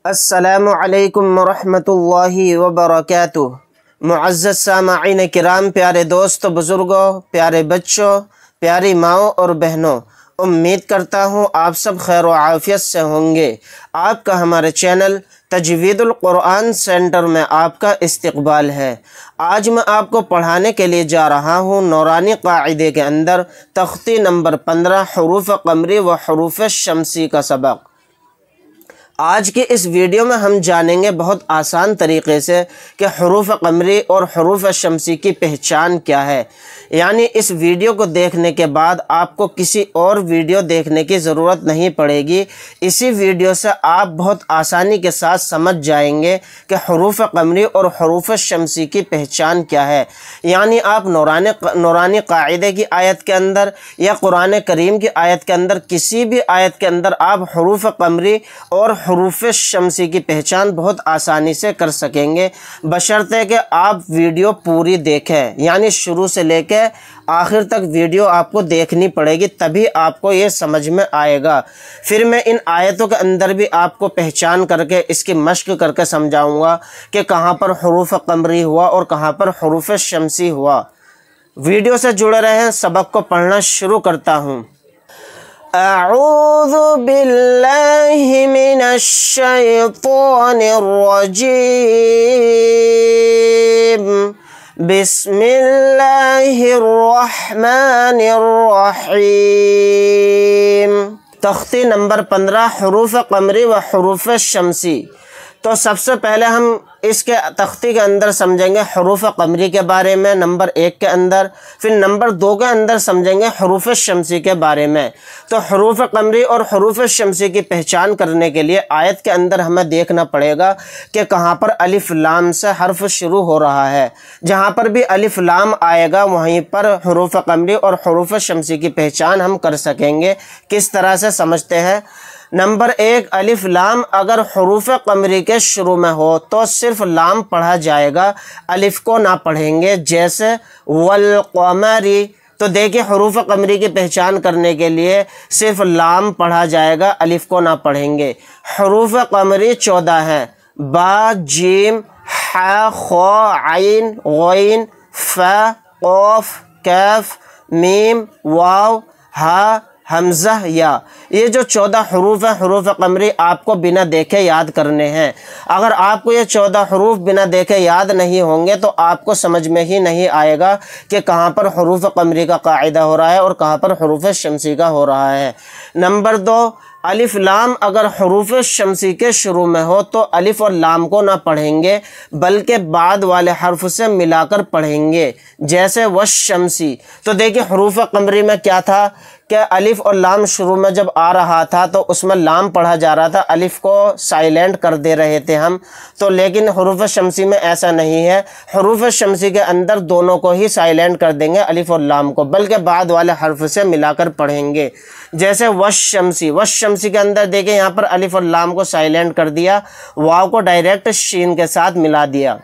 अस्सलामु अलैकुम वरहमतुल्लाहि वबरकातुहू। मुअज़्ज़ज़ सामईन किराम, प्यारे दोस्तों, बुज़ुर्गों, प्यारे बच्चों, प्यारी माओं और बहनों, उम्मीद करता हूँ आप सब खैर व आफ़ियत से होंगे। आपका हमारे चैनल तजवीदुल कुरान सेंटर में आपका इस्तकबाल है। आज मैं आपको पढ़ाने के लिए जा रहा हूँ नूरानी क़ाइदे के अंदर तख्ती नंबर 15 हुरूफ़ क़मरी व हुरूफ़ शमसी का सबक। आज के इस वीडियो में हम जानेंगे बहुत आसान तरीक़े से कि हुरूफ़ क़मरी और हुरूफ़ शमसी की पहचान क्या है। यानी इस वीडियो को देखने के बाद आपको किसी और वीडियो देखने की ज़रूरत नहीं पड़ेगी। इसी वीडियो से आप बहुत आसानी के साथ समझ जाएंगे कि हुरूफ़ क़मरी और हुरूफ़ शमसी की पहचान क्या है। यानी आप नूरानी क़ाइदे की आयत के अंदर या कुरान करीम की आयत के अंदर, किसी भी आयत के अंदर आप हुरूफ़ क़मरी और हुरूफ़ शमसी की पहचान बहुत आसानी से कर सकेंगे, बशर्ते कि आप वीडियो पूरी देखें। यानी शुरू से लेकर आखिर तक वीडियो आपको देखनी पड़ेगी, तभी आपको ये समझ में आएगा। फिर मैं इन आयतों के अंदर भी आपको पहचान करके इसकी मश्क करके समझाऊंगा कि कहाँ पर हुरूफ़ क़मरी हुआ और कहाँ पर हुरूफ़ शमसी हुआ। वीडियो से जुड़े रहें, सबक को पढ़ना शुरू करता हूँ। अऊज़ु बिल्लाहि मिनश शैतानिर रजीम। बिस्मिल्लाहिर रहमानिर रहीम। तख्ती नंबर 15 हुरूफ़ क़मरी व हुरूफ़ शमसी। तो सबसे पहले हम इसके तख्ती के अंदर समझेंगे हुरूफ़ क़मरी के बारे में नंबर 1 के अंदर, फिर नंबर 2 के अंदर समझेंगे हुरूफ़ शमसी के बारे में। तो हुरूफ़ क़मरी और हुरूफ़ शमसी की पहचान करने के लिए आयत के अंदर हमें देखना पड़ेगा कि कहाँ पर अलिफ लाम से हर्फ शुरू हो रहा है। जहाँ पर भी अलिफ लाम आएगा वहीं पर हुरूफ़ क़मरी और हुरूफ़ शमसी की पहचान हम कर सकेंगे। किस तरह से समझते हैं। नंबर 1, अलिफ लाम अगर हुरूफ़ क़मरी के शुरू में हो तो सिर्फ लाम पढ़ा जाएगा, अलिफ को ना पढ़ेंगे। जैसे वल क़मरी, तो देखिए हुरूफ़ क़मरी की पहचान करने के लिए सिर्फ लाम पढ़ा जाएगा, अलिफ को ना पढ़ेंगे। हुरूफ़ क़मरी 14 हैं। बा, जीम, हा, खो, आइन, गैन, फा, क़ाफ, काफ, मीम, वाव, हा, हमज़ा, या। ये जो 14 हरूफ हैं हुरूफ़ क़मरी, आपको बिना देखे याद करने हैं। अगर आपको ये 14 हरूफ बिना देखे याद नहीं होंगे तो आपको समझ में ही नहीं आएगा कि कहाँ पर हुरूफ़ क़मरी का कायदा हो रहा है और कहाँ पर हुरूफ़ शमसी का हो रहा है। नंबर 2, अलिफ लाम अगर हुरूफ़ शमसी के शुरू में हो तो अलिफ और लाम को ना पढ़ेंगे, बल्कि बाद वाले हर्फ से मिलाकर पढ़ेंगे। जैसे वश-शमसी, तो देखिए हुरूफ़ क़मरी में क्या था कि अलिफ और लाम शुरू में जब आ रहा था तो उसमें लाम पढ़ा जा रहा था, अलिफ को साइलेंट कर दे रहे थे हम। तो लेकिन हुरूफ़ शमसी में ऐसा नहीं है। हुरूफ़ शमसी के अंदर दोनों को ही साइलेंट कर देंगे, अलिफ और लाम को, बल्कि बाद वाले हर्फ से मिलाकर पढ़ेंगे। जैसे वश-शमसी, वश-शमसी के अंदर देखिए यहाँ पर अलिफ और लाम को साइलेंट कर दिया, वाव को डायरेक्ट शीन के साथ मिला दिया।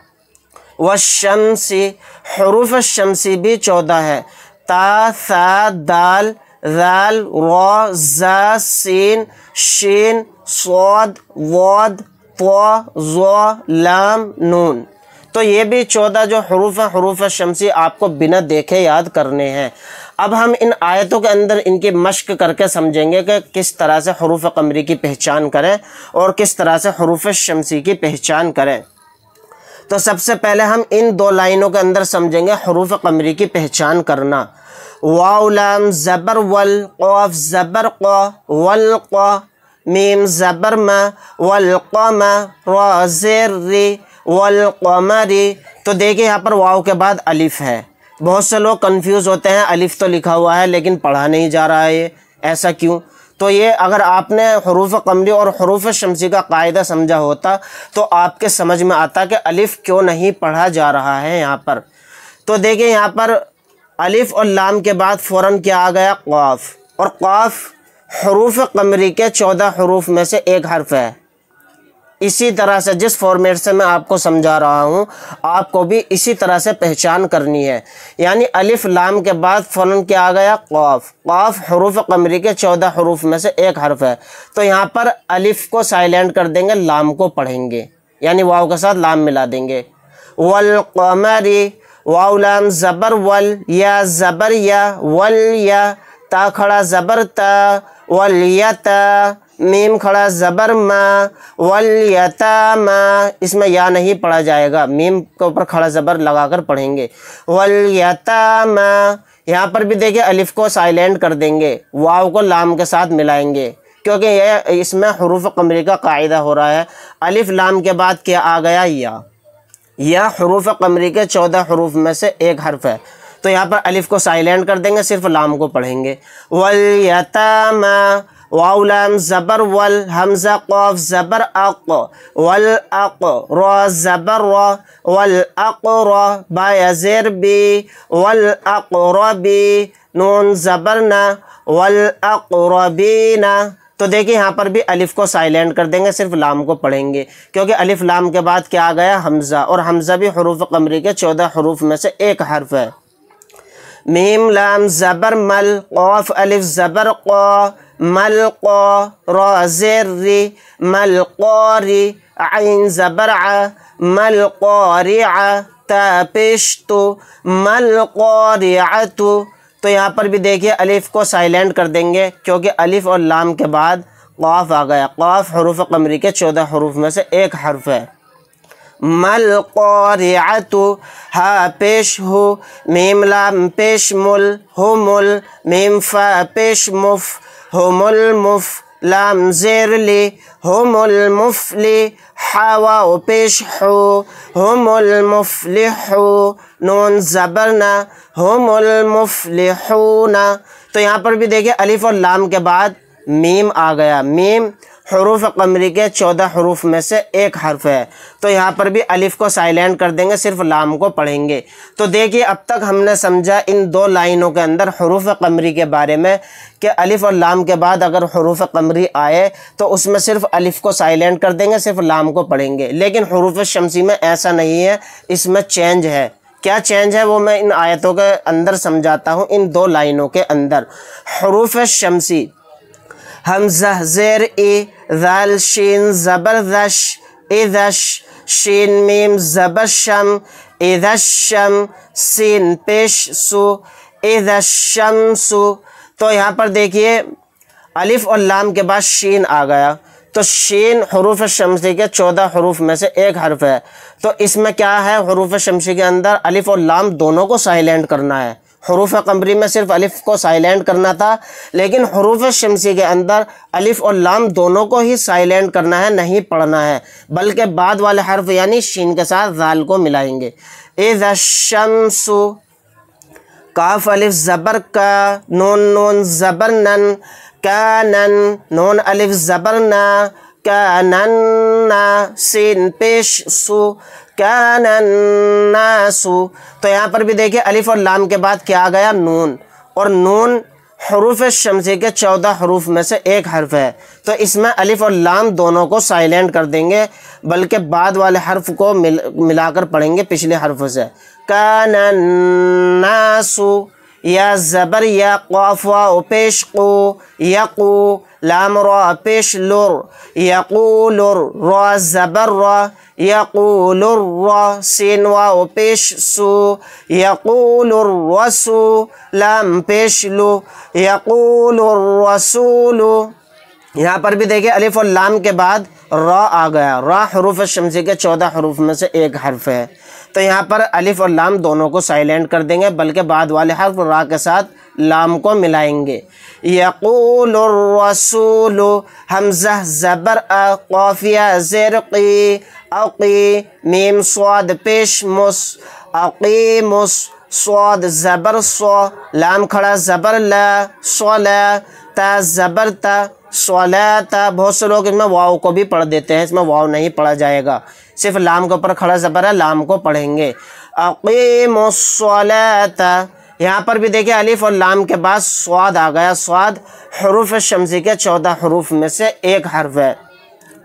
वश-शमसी, हुरूफ़ शमसी भी 14 है। ता, सा, दाल, ज़ाल, रा, ज़ा, सीन, शीन, स्वाद, वाद, ता, ज़ा, लाम, नून। तो ये भी 14 जो हुरूफ़ हैं हुरूफ़ शमसी आपको बिना देखे याद करने हैं। अब हम इन आयतों के अंदर इनकी मश्क करके समझेंगे कि किस तरह से हुरूफ़ क़मरी की पहचान करें और किस तरह से हुरूफ़ शमसी की पहचान करें। तो सबसे पहले हम इन 2 लाइनों के अंदर समझेंगे हुरूफ़ क़मरी की पहचान करना। वाव लाम ज़बर वल, क़ाफ ज़बर क़ा, वल क़ा, मीम ज़बर मा, वल क़म, रा ज़ेर री, वल क़मरी। तो देखिए यहाँ पर वाव के बाद अलिफ है। बहुत से लोग कंफ्यूज होते हैं, अलिफ तो लिखा हुआ है लेकिन पढ़ा नहीं जा रहा है, ये ऐसा क्यों। तो ये अगर आपने हुरूफ़ क़मरी और हुरूफ़ शमसी का कायदा समझा होता तो आपके समझ में आता कि अलिफ क्यों नहीं पढ़ा जा रहा है यहाँ पर। तो देखिए यहाँ पर अलिफ और लाम के बाद फ़ौरन क्या आ गया, क़ाफ। और क़ाफ हुरूफ़ क़मरी के 14 हरूफ में से एक हर्फ है। इसी तरह से जिस फॉर्मेट से मैं आपको समझा रहा हूँ आपको भी इसी तरह से पहचान करनी है। यानी अलिफ लाम के बाद फ़ौरन क्या आ गया, क़ाफ। क़ाफ हुरूफ क़मरी के 14 हरूफ में से एक हर्फ है। तो यहाँ पर अलिफ को साइलेंट कर देंगे, लाम को पढ़ेंगे, यानी वाव के साथ लाम मिला देंगे। वल क़मरी, वाव लाम ज़बर वल, या ज़बर या, वल या, ता खड़ा ज़बर ता, वल यता, मीम खड़ा ज़बर मा, वल यतामा, इसमें या नहीं पढ़ा जाएगा, मीम के ऊपर खड़ा ज़बर लगाकर पढ़ेंगे। वल यतामा, यहाँ पर भी देखिए अलिफ को साइलेंट कर देंगे, वाव को लाम के साथ मिलाएंगे, क्योंकि यह इसमें हुरूफ क़मरी का कायदा हो रहा है। अलिफ लाम के बाद क्या आ गया, या हुरूफ क़मरी के 14 हरूफ में से एक हर्फ है। तो यहाँ पर अलिफ को साइलेंट कर देंगे, सिर्फ लाम को पढ़ेंगे। वल यतामा, वाव लाम ज़बर वल, हमज़ा क़ाफ ज़बर अक़, वल अक़, रा ज़बर रा, वल अक़रा, बा या ज़ेर बी, वल अक़रबी, नून ज़बर ना, वल अक़रबीना। तो देखिए यहाँ पर भी अलिफ को साइलेंट कर देंगे, सिर्फ लाम को पढ़ेंगे, क्योंकि अलिफ लाम के बाद क्या आ गया, हमज़ा, और हमज़ा भी हुरूफ क़मरी के 14 हरूफ में से एक हर्फ है। मीम लाम ज़बर मल, क़ाफ अलिफ ज़बर क़ा, मल क़ा, रा ज़ेर री, मल क़ारी, आइन ज़बर आ, मल क़ारिआ, ता पेश तो, मल क़ारिअतु। तो यहाँ पर भी देखिए अलिफ को साइलेंट कर देंगे, क्योंकि अलिफ और लाम के बाद क़ाफ आ गया। क़ाफ हुरूफ क़मरी के 14 हरूफ में से एक हर्फ है। मल क़ारिअतु, हा पेश हो, मीम लाम पेश मुल, हुमुल, मीम फा पेश मुफ, हुमुल मुफ, लाम ज़ेर ली, हुमुल मुफ़्ली, हा वाव पेश हो, हुमुल मुफ़्लिहू, नून ज़बर ना, हुमुल मुफ़्लिहूना। तो यहाँ पर भी देखिए अलिफ और लाम के बाद मीम आ गया। मीम हुरूफ क़मरी के 14 हरूफ में से एक हर्फ है। तो यहाँ पर भी अलिफ को साइलेंट कर देंगे, सिर्फ लाम को पढ़ेंगे। तो देखिए अब तक हमने समझा इन दो लाइनों के अंदर हुरूफ क़मरी के बारे में कि अलिफ और लाम के बाद अगर हुरूफ क़मरी आए तो उसमें सिर्फ अलिफ को साइलेंट कर देंगे, सिर्फ लाम को पढ़ेंगे। लेकिन हुरूफ शमसी में ऐसा नहीं है, इसमें चेंज है। क्या चेंज है वो मैं इन आयतों के अंदर समझाता हूँ। इन दो लाइनों के अंदर हुरूफ शमसी, हमज़ा ज़ेर ए, ज़ाल शीन ज़बरदश, इदश, शीन मीम ज़बर शम, इदशम, सीन पेश सु, इदशमसु। तो यहाँ पर देखिए अलिफ और लाम के बाद शीन आ गया। तो शीन हुरूफ शमसी के 14 हरूफ में से एक हर्फ है। तो इसमें क्या है, हुरूफ शमसी के अंदर अलिफ और लाम दोनों को साइलेंट करना है। हुरूफ क़मरी में सिर्फ अलिफ को साइलेंट करना था, लेकिन हुरूफ शमसी के अंदर अलिफ और लाम दोनों को ही साइलेंट करना है, नहीं पढ़ना है, बल्कि बाद वाले हर्फ यानी शीन के साथ ज़ाल को मिलाएंगे। इज़शम्सु, काफ अलिफ ज़बर का, नून नून ज़बर नन, कानन, नून अलिफ ज़बर ना, कानन्ना, सीन पेश सु, कानन्नासु। तो यहाँ पर भी देखिए अलिफ और लाम के बाद क्या आ गया, नून, और नून हुरूफ शमसी के 14 हरूफ में से एक हर्फ है। तो इसमें अलिफ और लाम दोनों को साइलेंट कर देंगे, बल्कि बाद वाले हर्फ को मिलाकर पढ़ेंगे पिछले हर्फ से। कानन्नासु, या ज़बर या, क़ाफ वाव पेश क़ू, यक़ू, लाम रा पेश लुर, यक़ूलुर, रा ज़बर रा, यक़ूलुर रा, सीन वाव पेश सु, यक़ूलुर रसू, लाम पेश लु, यक़ूलुर रसूलु। यहाँ पर भी देखिए अलिफ और लाम के बाद रा आ गया। रा हुरूफ शमसी के 14 हरूफ में से एक हर्फ है। तो यहाँ पर अलिफ और लाम दोनों को साइलेंट कर देंगे, बल्कि बाद वाले हर्फ रा के साथ लाम को मिलाएंगे। यक़ूलुर रसूलु, हमज़ा ज़बर अ, क़ाफिया ज़ेर क़ी, अक़ी, मीम स्वाद पेश मुस, अक़ीमुस, स्वाद ज़बर स्व, लाम खड़ा ज़बर ला, स्वला, ता ज़बर ता, स्वलाता। बहुत से लोग इसमें वाव को भी पढ़ देते हैं, इसमें वाव नहीं पढ़ा जाएगा, सिर्फ लाम के ऊपर खड़ा ज़बर है, लाम को पढ़ेंगे। अक़ीमुस्सलाता, यहाँ पर भी देखिए अलिफ और लाम के बाद स्वाद आ गया। स्वाद हुरूफ शमसी के 14 हरूफ में से एक हर्फ है।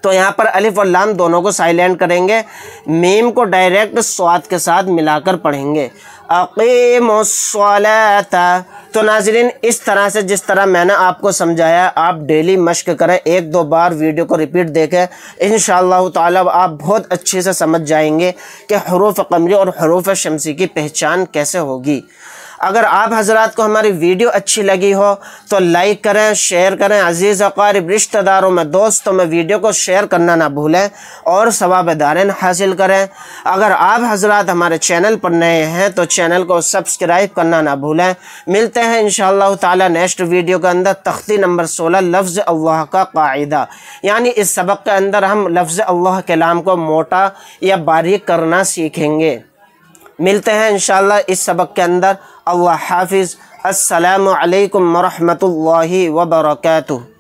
तो यहाँ पर अलिफ और लाम दोनों को साइलेंट करेंगे, मीम को डायरेक्ट स्वाद के साथ मिलाकर पढ़ेंगे। अक़ीमुस्सलाता। तो नाज़रीन, इस तरह से जिस तरह मैंने आपको समझाया आप डेली मश्क करें, 1-2 बार वीडियो को रिपीट देखें, इंशाअल्लाह ताला आप बहुत अच्छे से समझ जाएंगे कि हुरूफ क़मरी और हुरूफ शम्सी की पहचान कैसे होगी। अगर आप हजरात को हमारी वीडियो अच्छी लगी हो तो लाइक करें, शेयर करें, अजीज़ अक़ारिब रिश्तेदारों में, दोस्तों में वीडियो को शेयर करना ना भूलें और सवाब दारेन हासिल करें। अगर आप हजरात हमारे चैनल पर नए हैं तो चैनल को सब्सक्राइब करना ना भूलें। मिलते हैं इंशाअल्लाह ताला नेक्स्ट वीडियो के अंदर। तख्ती नंबर 16 लफ्ज़ अल्लाह का कायदा, यानी इस सबक के अंदर हम लफ्ज़ अल्लाह कलाम को मोटा या बारीक करना सीखेंगे। मिलते हैं इंशाअल्लाह इस सबक के अंदर। अल्लाह हाफिज़। अस्सलामु अलैकुम व रहमतुल्लाहि व बरकातुहू।